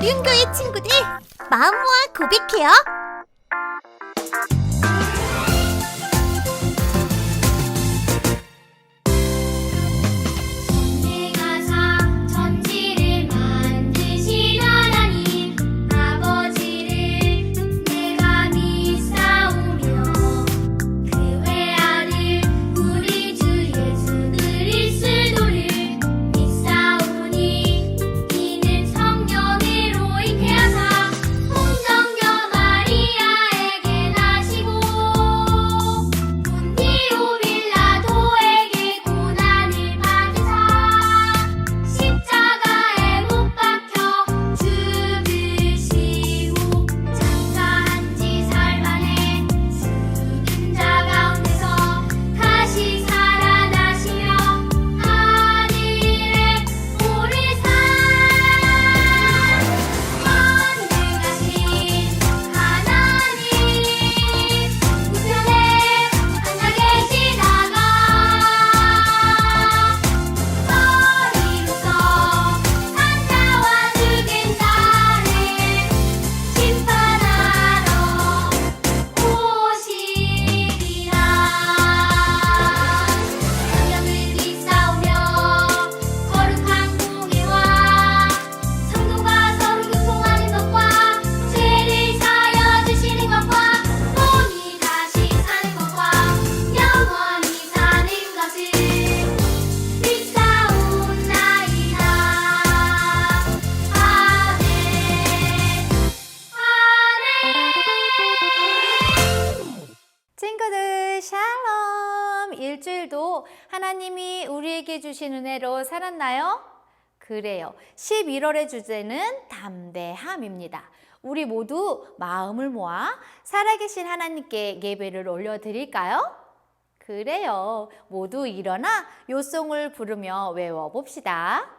어륜교회 친구들, 마음 모아 고백해요. 친구들 샬롬! 일주일도 하나님이 우리에게 주신 은혜로 살았나요? 그래요. 11월의 주제는 담대함입니다. 우리 모두 마음을 모아 살아계신 하나님께 예배를 올려드릴까요? 그래요. 모두 일어나 요송을 부르며 외워봅시다.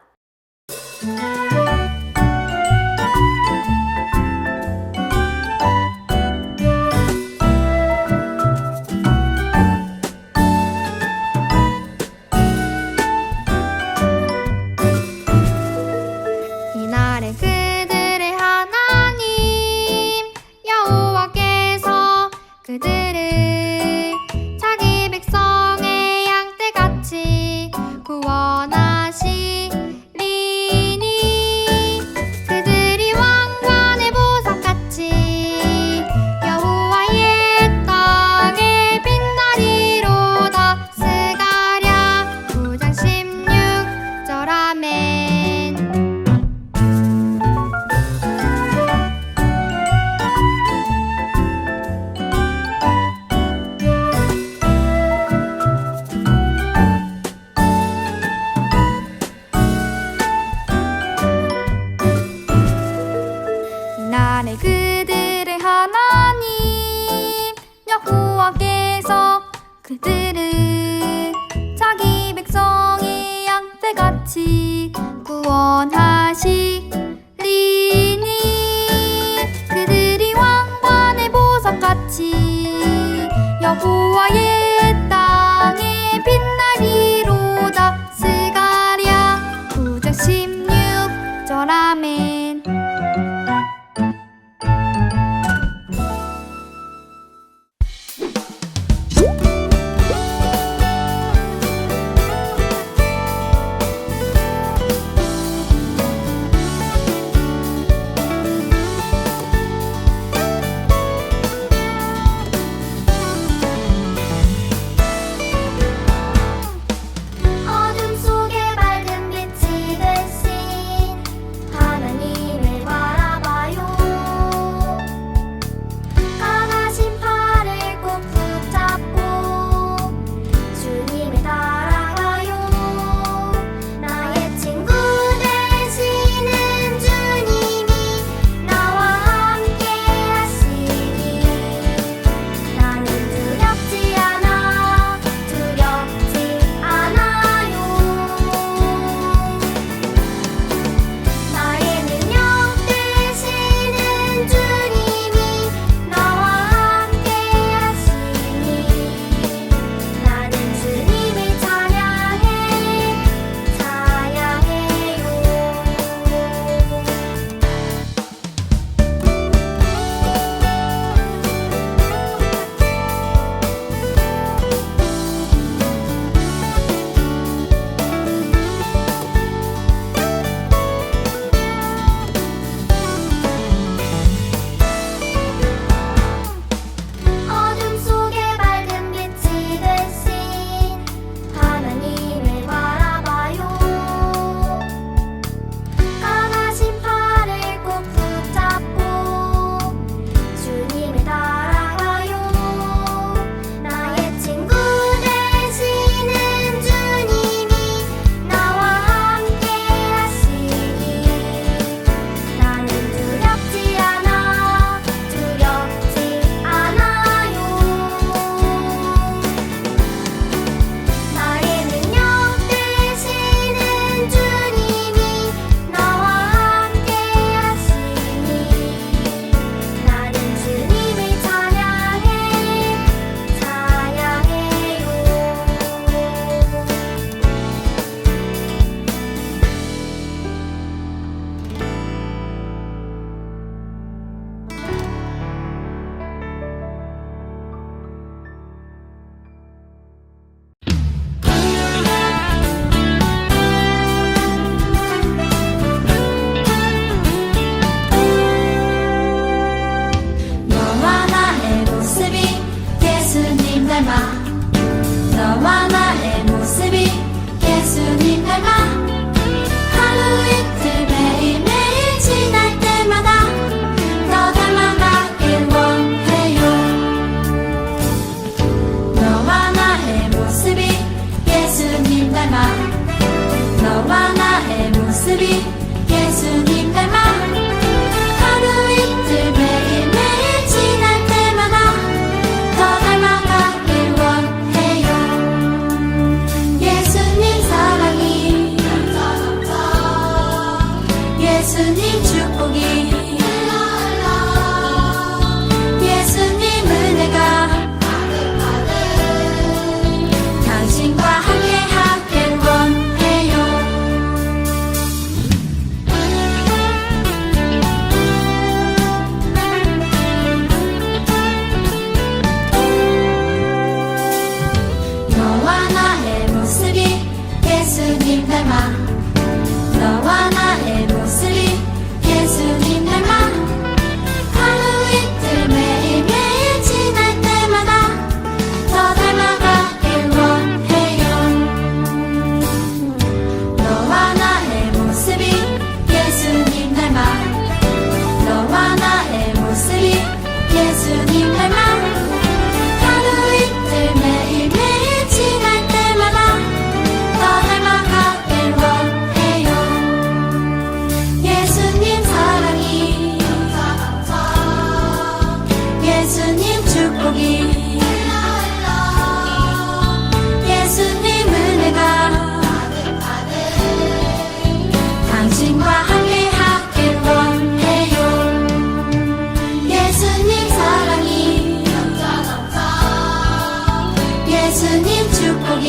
이날에 그들의 하나님 여호와께서 그들을 자기 백성의 양떼같이 구원하시리니 그들이 왕관의 보석같이 여호와의 땅에 빛나리로다. 스가랴 9장 16절 아멘. 이날에 그들의 하나님 여호와께서 그들을 자기 백성의 양떼같이 구원하시리니 그들이 왕관의 보석같이 여호와의 땅에 빛나리로다. 스가랴 9장 16절 아멘. 닮아 너와 나의 모습이 예수님 닮아 하루 이틀 매일매일 지날 때마다 더 닮아가길 원해요 너와 나의 모습이 예수님 닮아 너와 나의 모습이 예수님 닮아 하루 이틀 매일매일 지날 때마다 더 닮아가길 원해요 예수님 사랑이 예수님 축복이 예수님 은혜가 당신과 함께하길 원해요 너와 나의 모습이 예수님 닮아 너와 나의 모습이 예수님 닮아 하루 이틀 매일매일 지날 때마다 더 닮아가길 원해요 너와 나의 모습이 예수님 닮아 너와 나의 모습이 예수님 닮아 하루 이틀 매일매일 지날 때마다 더 닮아가길 원해요 예수님 사랑이 예수님 축복이 예수님 은혜가 당신과 함께하길 원해요 예수님 사랑이 예수님 축복이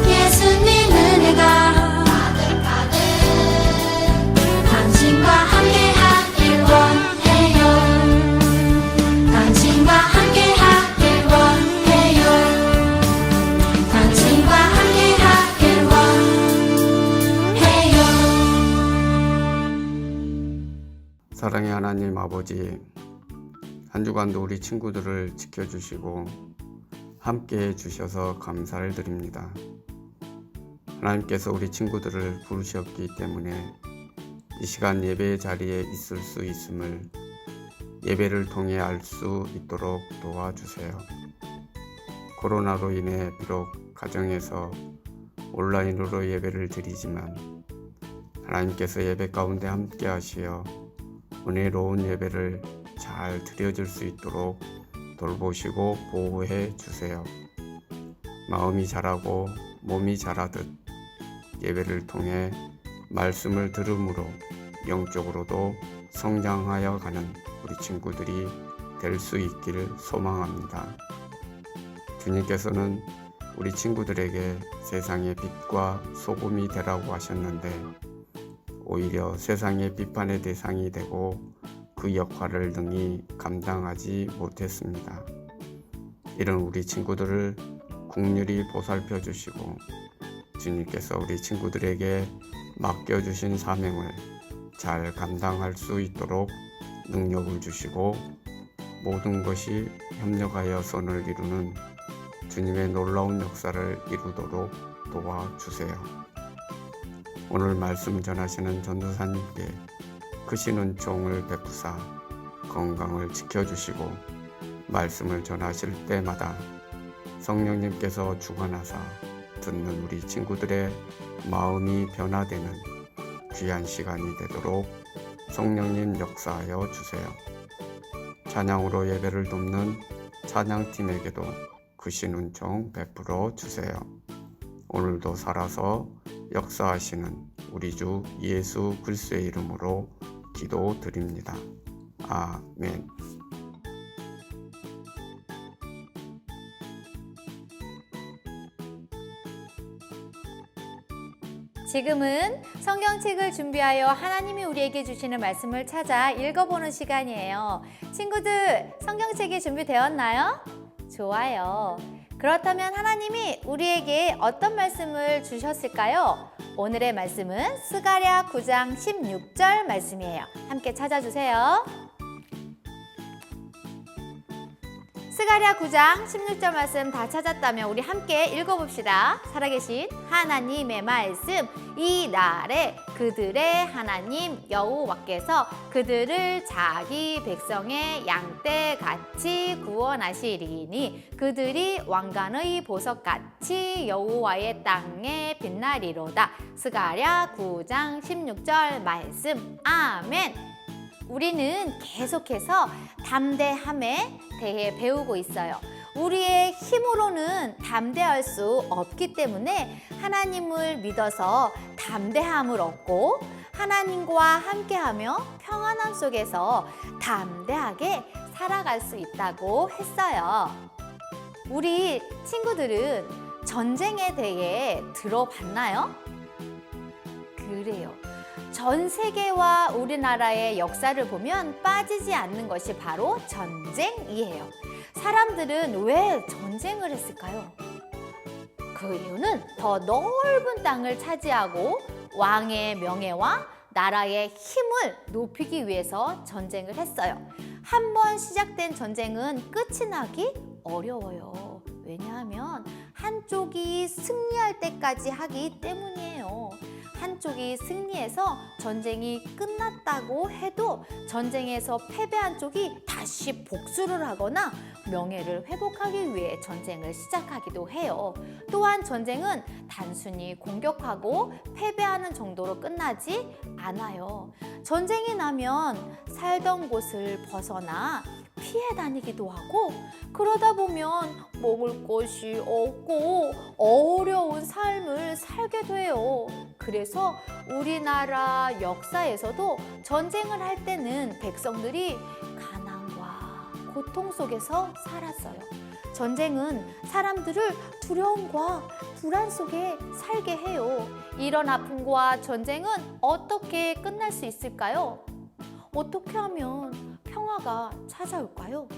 예수님 은혜가 당신과 함께하길 원해요 당신과 함께하길 원해요 당신과 함께하길 원해요 사랑의 하나님 아버지, 한 주간도 우리 친구들을 지켜주시고 함께 해주셔서 감사를 드립니다. 하나님께서 우리 친구들을 부르셨기 때문에 이 시간 예배의 자리에 있을 수 있음을 예배를 통해 알 수 있도록 도와주세요. 코로나로 인해 비록 가정에서 온라인으로 예배를 드리지만 하나님께서 예배 가운데 함께 하시어 은혜로운 예배를 잘 드려질 수 있도록 돌보시고 보호해 주세요. 마음이 자라고 몸이 자라듯 예배를 통해 말씀을 들음으로 영적으로도 성장하여 가는 우리 친구들이 될 수 있길 소망합니다. 주님께서는 우리 친구들에게 세상의 빛과 소금이 되라고 하셨는데 오히려 세상의 비판의 대상이 되고 그 역할을 능히 감당하지 못했습니다. 이런 우리 친구들을 국률이 보살펴 주시고 주님께서 우리 친구들에게 맡겨주신 사명을 잘 감당할 수 있도록 능력을 주시고 모든 것이 협력하여 선을 이루는 주님의 놀라운 역사를 이루도록 도와주세요. 오늘 말씀 전하시는 전도사님께 크신 은총을 베푸사 건강을 지켜주시고 말씀을 전하실 때마다 성령님께서 주관하사 듣는 우리 친구들의 마음이 변화되는 귀한 시간이 되도록 성령님 역사하여 주세요. 찬양으로 예배를 돕는 찬양팀에게도 크신 은총 베풀어 주세요. 오늘도 살아서 역사하시는 우리 주 예수 그리스도의 이름으로 기도드립니다. 아멘. 지금은 성경책을 준비하여 하나님이 우리에게 주시는 말씀을 찾아 읽어보는 시간이에요. 친구들, 성경책이 준비되었나요? 좋아요. 그렇다면 하나님이 우리에게 어떤 말씀을 주셨을까요? 오늘의 말씀은 스가랴 9장 16절 말씀이에요. 함께 찾아주세요. 스가랴 9장 16절 말씀 다 찾았다면 우리 함께 읽어봅시다. 살아계신 하나님의 말씀. 이 날에 그들의 하나님 여호와께서 그들을 자기 백성의 양떼같이 구원하시리니 그들이 왕관의 보석같이 여호와의 땅에 빛나리로다. 스가랴 9장 16절 말씀. 아멘. 우리는 계속해서 담대함에 대해 배우고 있어요. 우리의 힘으로는 담대할 수 없기 때문에 하나님을 믿어서 담대함을 얻고 하나님과 함께하며 평안함 속에서 담대하게 살아갈 수 있다고 했어요. 우리 친구들은 전쟁에 대해 들어봤나요? 그래요. 전 세계와 우리나라의 역사를 보면 빠지지 않는 것이 바로 전쟁이에요. 사람들은 왜 전쟁을 했을까요? 그 이유는 더 넓은 땅을 차지하고 왕의 명예와 나라의 힘을 높이기 위해서 전쟁을 했어요. 한 번 시작된 전쟁은 끝이 나기 어려워요. 왜냐하면 한쪽이 승리할 때까지 하기 때문이에요. 한쪽이 승리해서 전쟁이 끝났다고 해도 전쟁에서 패배한 쪽이 다시 복수를 하거나 명예를 회복하기 위해 전쟁을 시작하기도 해요. 또한 전쟁은 단순히 공격하고 패배하는 정도로 끝나지 않아요. 전쟁이 나면 살던 곳을 벗어나 피해 다니기도 하고 그러다 보면 먹을 것이 없고 어려운 삶을 살게 돼요. 그래서 우리나라 역사에서도 전쟁을 할 때는 백성들이 가난과 고통 속에서 살았어요. 전쟁은 사람들을 두려움과 불안 속에 살게 해요. 이런 아픔과 전쟁은 어떻게 끝날 수 있을까요? 어떻게 하면 평화가 찾아올까요?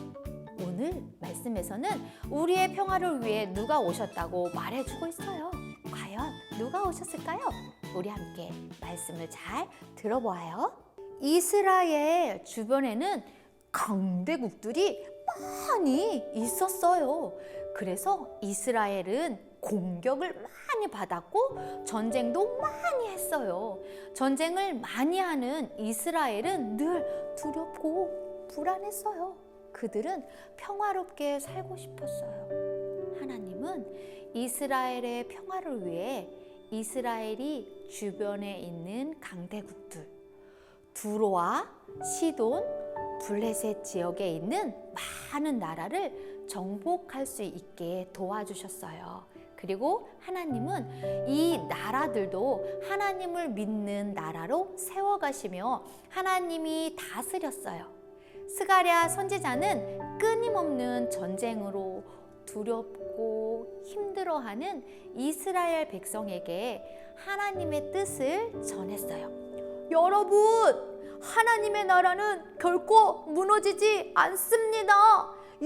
오늘 말씀에서는 우리의 평화를 위해 누가 오셨다고 말해주고 있어요. 과연 누가 오셨을까요? 우리 함께 말씀을 잘 들어보아요. 이스라엘 주변에는 강대국들이 많이 있었어요. 그래서 이스라엘은 공격을 많이 받았고 전쟁도 많이 했어요. 전쟁을 많이 하는 이스라엘은 늘 두렵고 불안했어요. 그들은 평화롭게 살고 싶었어요. 하나님은 이스라엘의 평화를 위해 이스라엘이 주변에 있는 강대국들, 두로와 시돈, 블레셋 지역에 있는 많은 나라를 정복할 수 있게 도와주셨어요. 그리고 하나님은 이 나라들도 하나님을 믿는 나라로 세워가시며 하나님이 다스렸어요. 스가랴 선지자는 끊임없는 전쟁으로 두렵고 힘들어하는 이스라엘 백성에게 하나님의 뜻을 전했어요. 여러분, 하나님의 나라는 결코 무너지지 않습니다.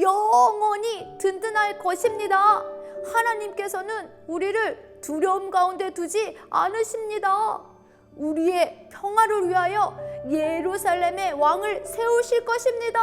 영원히 든든할 것입니다. 하나님께서는 우리를 두려움 가운데 두지 않으십니다. 우리의 평화를 위하여 예루살렘의 왕을 세우실 것입니다.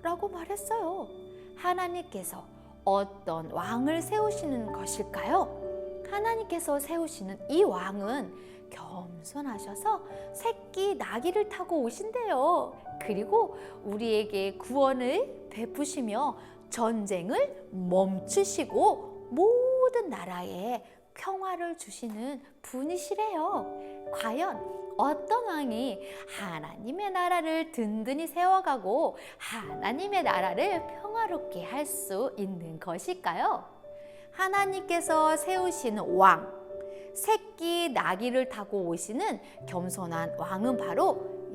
라고 말했어요. 하나님께서 어떤 왕을 세우시는 것일까요? 하나님께서 세우시는 이 왕은 겸손하셔서 새끼 나귀를 타고 오신대요. 그리고 우리에게 구원을 베푸시며 전쟁을 멈추시고 모든 나라에 평화를 주시는 분이시래요. 과연 어떤 왕이 하나님의 나라를 든든히 세워가고 하나님의 나라를 평화롭게 할 수 있는 것일까요? 하나님께서 세우시는 왕, 새끼 나귀를 타고 오시는 겸손한 왕은 바로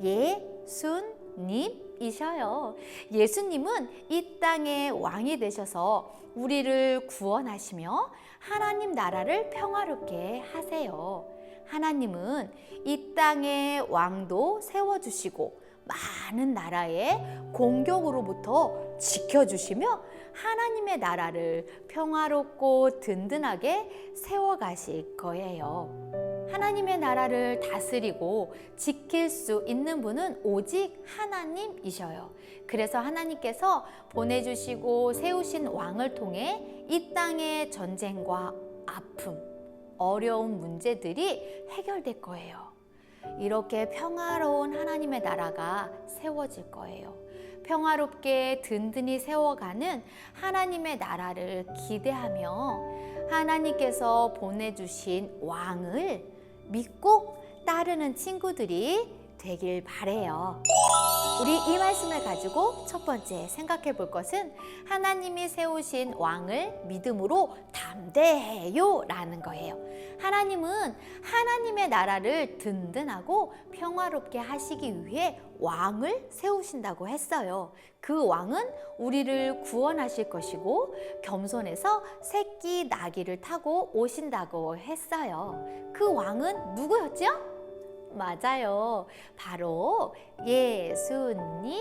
예수님이셔요. 예수님은 이 땅의 왕이 되셔서 우리를 구원하시며 하나님 나라를 평화롭게 하세요. 하나님은 이 땅의 왕도 세워주시고 많은 나라의 공격으로부터 지켜주시며 하나님의 나라를 평화롭고 든든하게 세워가실 거예요. 하나님의 나라를 다스리고 지킬 수 있는 분은 오직 하나님이셔요. 그래서 하나님께서 보내주시고 세우신 왕을 통해 이 땅의 전쟁과 아픔, 어려운 문제들이 해결될 거예요. 이렇게 평화로운 하나님의 나라가 세워질 거예요. 평화롭게 든든히 세워가는 하나님의 나라를 기대하며 하나님께서 보내주신 왕을 믿고 따르는 친구들이 되길 바래요. 우리 이 말씀을 가지고 첫 번째 생각해 볼 것은 하나님이 세우신 왕을 믿음으로 담대해요 라는 거예요. 하나님은 하나님의 나라를 든든하고 평화롭게 하시기 위해 왕을 세우신다고 했어요. 그 왕은 우리를 구원하실 것이고 겸손해서 새끼 나귀를 타고 오신다고 했어요. 그 왕은 누구였죠? 맞아요. 바로 예수님이셨어요.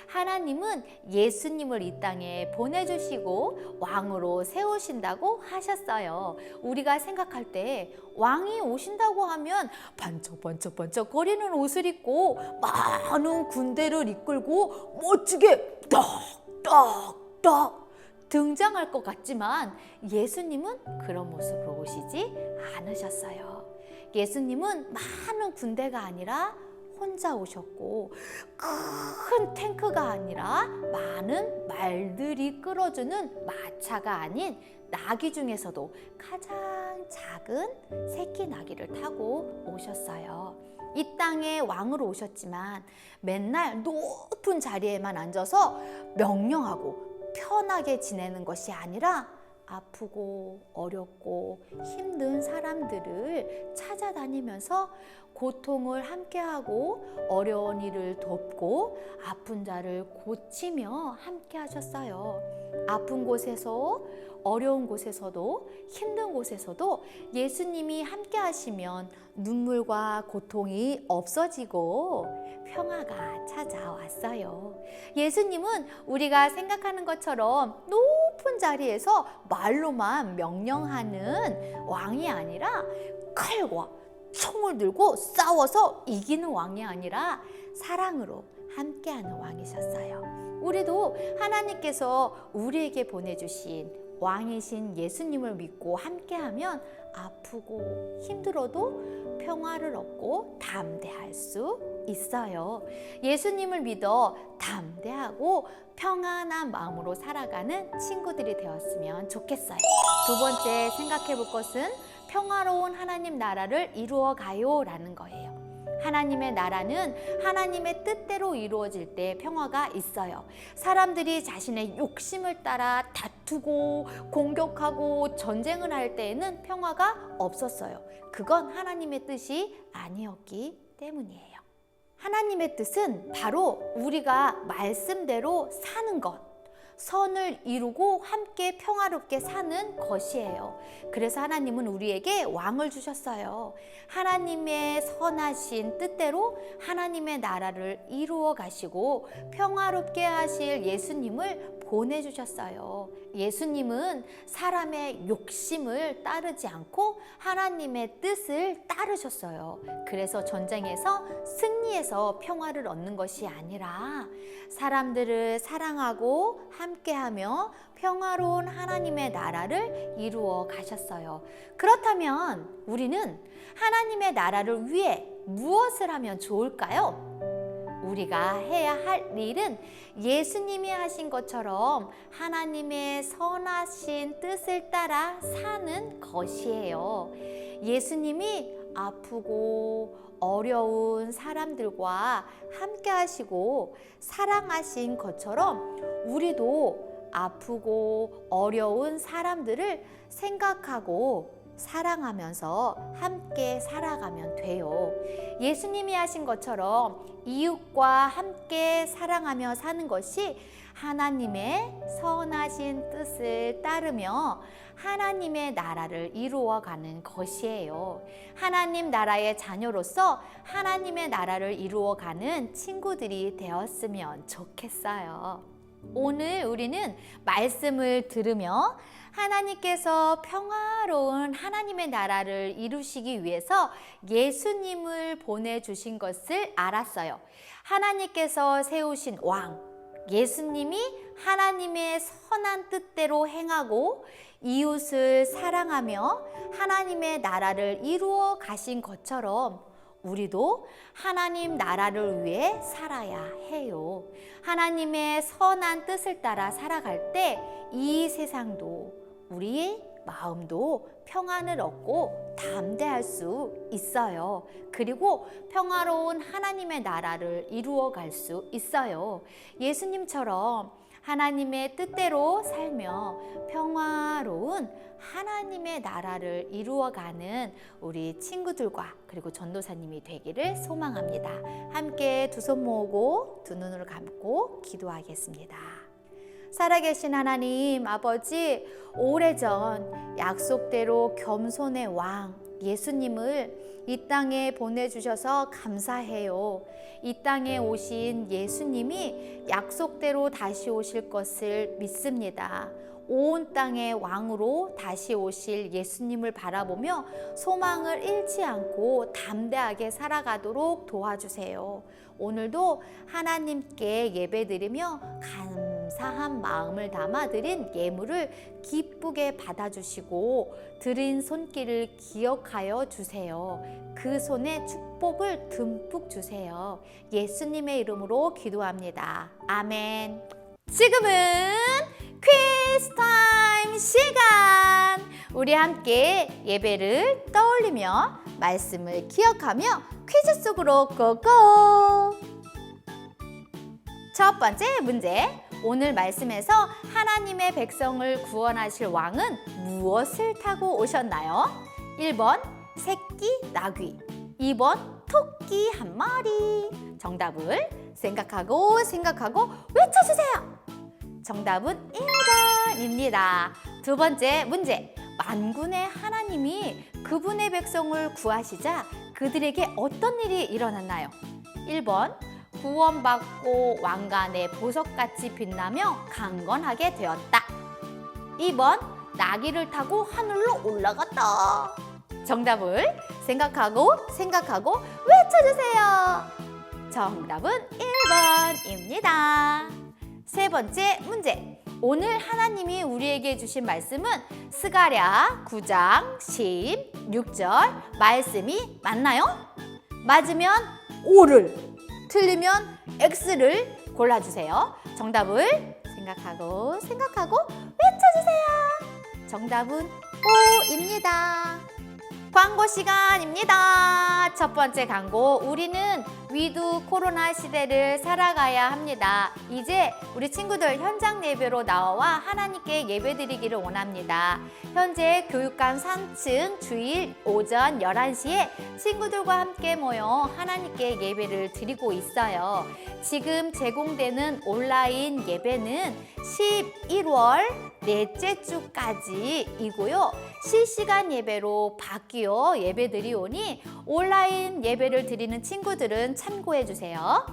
하나님은 예수님을 이 땅에 보내주시고 왕으로 세우신다고 하셨어요. 우리가 생각할 때 왕이 오신다고 하면 반짝반짝반짝 거리는 옷을 입고 많은 군대를 이끌고 멋지게 떡떡떡 등장할 것 같지만 예수님은 그런 모습으로 오시지 않으셨어요. 예수님은 많은 군대가 아니라 혼자 오셨고 큰 탱크가 아니라 많은 말들이 끌어주는 마차가 아닌 나귀 중에서도 가장 작은 새끼 나귀를 타고 오셨어요. 이 땅에 왕으로 오셨지만 맨날 높은 자리에만 앉아서 명령하고 편하게 지내는 것이 아니라 아프고 어렵고 힘든 사람들을 찾아다니면서 고통을 함께하고 어려운 일을 돕고 아픈 자를 고치며 함께 하셨어요. 아픈 곳에서 어려운 곳에서도 힘든 곳에서도 예수님이 함께 하시면 눈물과 고통이 없어지고 평화가 찾아왔어요. 예수님은 우리가 생각하는 것처럼 높은 자리에서 말로만 명령하는 왕이 아니라 칼과 총을 들고 싸워서 이기는 왕이 아니라 사랑으로 함께하는 왕이셨어요. 우리도 하나님께서 우리에게 보내주신 왕이신 예수님을 믿고 함께하면 아프고 힘들어도 평화를 얻고 담대할 수 있어요. 예수님을 믿어 담대하고 평안한 마음으로 살아가는 친구들이 되었으면 좋겠어요. 두 번째 생각해 볼 것은 평화로운 하나님 나라를 이루어 가요 라는 거예요. 하나님의 나라는 하나님의 뜻대로 이루어질 때 평화가 있어요. 사람들이 자신의 욕심을 따라 다투고 공격하고 전쟁을 할 때에는 평화가 없었어요. 그건 하나님의 뜻이 아니었기 때문이에요. 하나님의 뜻은 바로 우리가 말씀대로 사는 것, 선을 이루고 함께 평화롭게 사는 것이에요. 그래서 하나님은 우리에게 왕을 주셨어요. 하나님의 선하신 뜻대로 하나님의 나라를 이루어 가시고 평화롭게 하실 예수님을 보내주셨어요. 예수님은 사람의 욕심을 따르지 않고 하나님의 뜻을 따르셨어요. 그래서 전쟁에서 승리해서 평화를 얻는 것이 아니라 사람들을 사랑하고 함께하며 평화로운 하나님의 나라를 이루어 가셨어요. 그렇다면 우리는 하나님의 나라를 위해 무엇을 하면 좋을까요? 우리가 해야 할 일은 예수님이 하신 것처럼 하나님의 선하신 뜻을 따라 사는 것이에요. 예수님이 아프고 어려운 사람들과 함께 하시고 사랑하신 것처럼 우리도 아프고 어려운 사람들을 생각하고 사랑하면서 함께 살아가면 돼요. 예수님이 하신 것처럼 이웃과 함께 사랑하며 사는 것이 하나님의 선하신 뜻을 따르며 하나님의 나라를 이루어가는 것이에요. 하나님 나라의 자녀로서 하나님의 나라를 이루어가는 친구들이 되었으면 좋겠어요. 오늘 우리는 말씀을 들으며 하나님께서 평화로운 하나님의 나라를 이루시기 위해서 예수님을 보내주신 것을 알았어요. 하나님께서 세우신 왕, 예수님이 하나님의 선한 뜻대로 행하고 이웃을 사랑하며 하나님의 나라를 이루어 가신 것처럼 우리도 하나님 나라를 위해 살아야 해요. 하나님의 선한 뜻을 따라 살아갈 때 이 세상도 우리의 마음도 평안을 얻고 담대할 수 있어요. 그리고 평화로운 하나님의 나라를 이루어 갈 수 있어요. 예수님처럼 하나님의 뜻대로 살며 평화로운 하나님의 나라를 이루어가는 우리 친구들과 그리고 전도사님이 되기를 소망합니다. 함께 두 손 모으고 두 눈을 감고 기도하겠습니다. 살아계신 하나님 아버지, 오래전 약속대로 겸손의 왕 예수님을 이 땅에 보내주셔서 감사해요. 이 땅에 오신 예수님이 약속대로 다시 오실 것을 믿습니다. 온 땅의 왕으로 다시 오실 예수님을 바라보며 소망을 잃지 않고 담대하게 살아가도록 도와주세요. 오늘도 하나님께 예배드리며 감사한 마음을 담아 드린 예물을 기쁘게 받아주시고 드린 손길을 기억하여 주세요. 그 손에 축복을 듬뿍 주세요. 예수님의 이름으로 기도합니다. 아멘. 지금은 퀴즈 타임 시간! 우리 함께 예배를 떠올리며 말씀을 기억하며 퀴즈 속으로 고고! 첫 번째 문제, 오늘 말씀에서 하나님의 백성을 구원하실 왕은 무엇을 타고 오셨나요? 1번 새끼 나귀, 2번 토끼 한 마리. 정답을 생각하고 외쳐주세요. 정답은 1번입니다. 두 번째 문제, 만군의 하나님이 그분의 백성을 구하시자 그들에게 어떤 일이 일어났나요? 1번 구원받고 왕관의 보석같이 빛나며 강건하게 되었다. 2번 나귀를 타고 하늘로 올라갔다. 정답을 생각하고 외쳐주세요. 정답은 1번입니다. 세 번째 문제, 오늘 하나님이 우리에게 주신 말씀은 스가랴 9장 16절 말씀이 맞나요? 맞으면 O를, 틀리면 X를 골라주세요. 정답을 생각하고 외쳐주세요. 정답은 O입니다. 광고 시간입니다. 첫 번째 광고, 우리는 위드 코로나 시대를 살아가야 합니다. 이제 우리 친구들 현장 예배로 나와 하나님께 예배드리기를 원합니다. 현재 교육관 3층 주일 오전 11시에 친구들과 함께 모여 하나님께 예배를 드리고 있어요. 지금 제공되는 온라인 예배는 11월 넷째 주까지이고요. 실시간 예배로 바뀌어 예배드리오니 온라인 예배를 드리는 친구들은 참고해 주세요.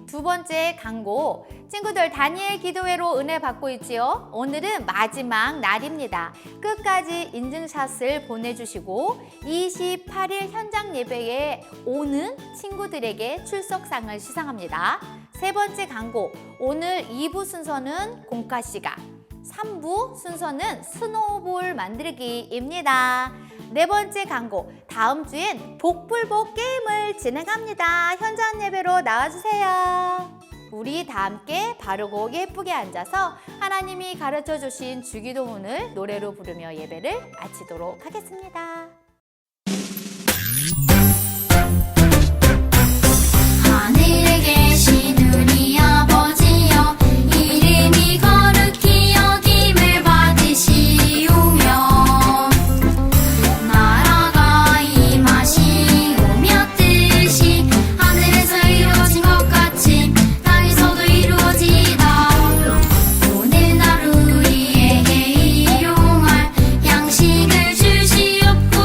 두 번째 광고, 친구들 다니엘 기도회로 은혜 받고 있지요? 오늘은 마지막 날입니다. 끝까지 인증샷을 보내주시고 28일 현장 예배에 오는 친구들에게 출석상을 시상합니다. 세 번째 광고, 오늘 2부 순서는 공카 시간, 3부 순서는 스노우볼 만들기입니다. 네 번째 광고, 다음 주엔 복불복 게임을 진행합니다. 현장 예배로 나와주세요. 우리 다 함께 바르고 예쁘게 앉아서 하나님이 가르쳐 주신 주기도문을 노래로 부르며 예배를 마치도록 하겠습니다. 하늘에 계신 우리 아버지여, 이름이 거룩히 여김을 받으시오며 나라가 임하시오며 뜻이 하늘에서 이루어진 것 같이 땅에서도 이루어지이다. 오늘 하루 우리에게 일용할 양식을 주시옵고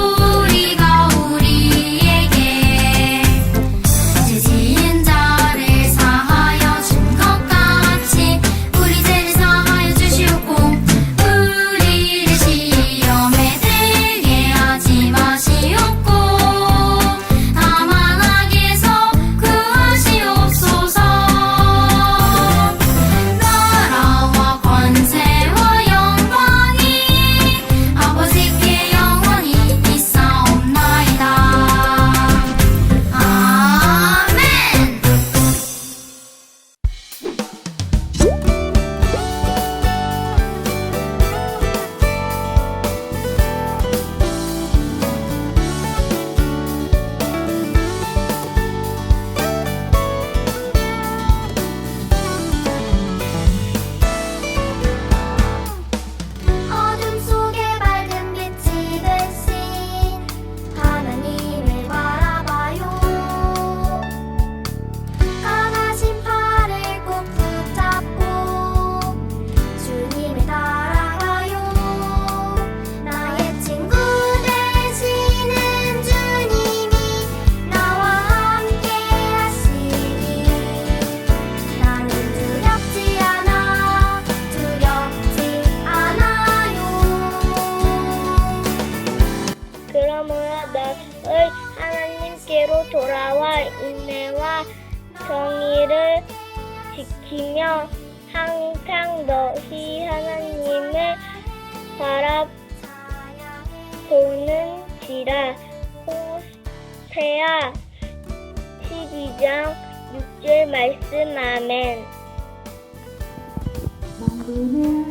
너희를 지키며 항상 너희 하나님을 바라보는지라. 호세아 12장 6절 말씀. 아멘. 농부는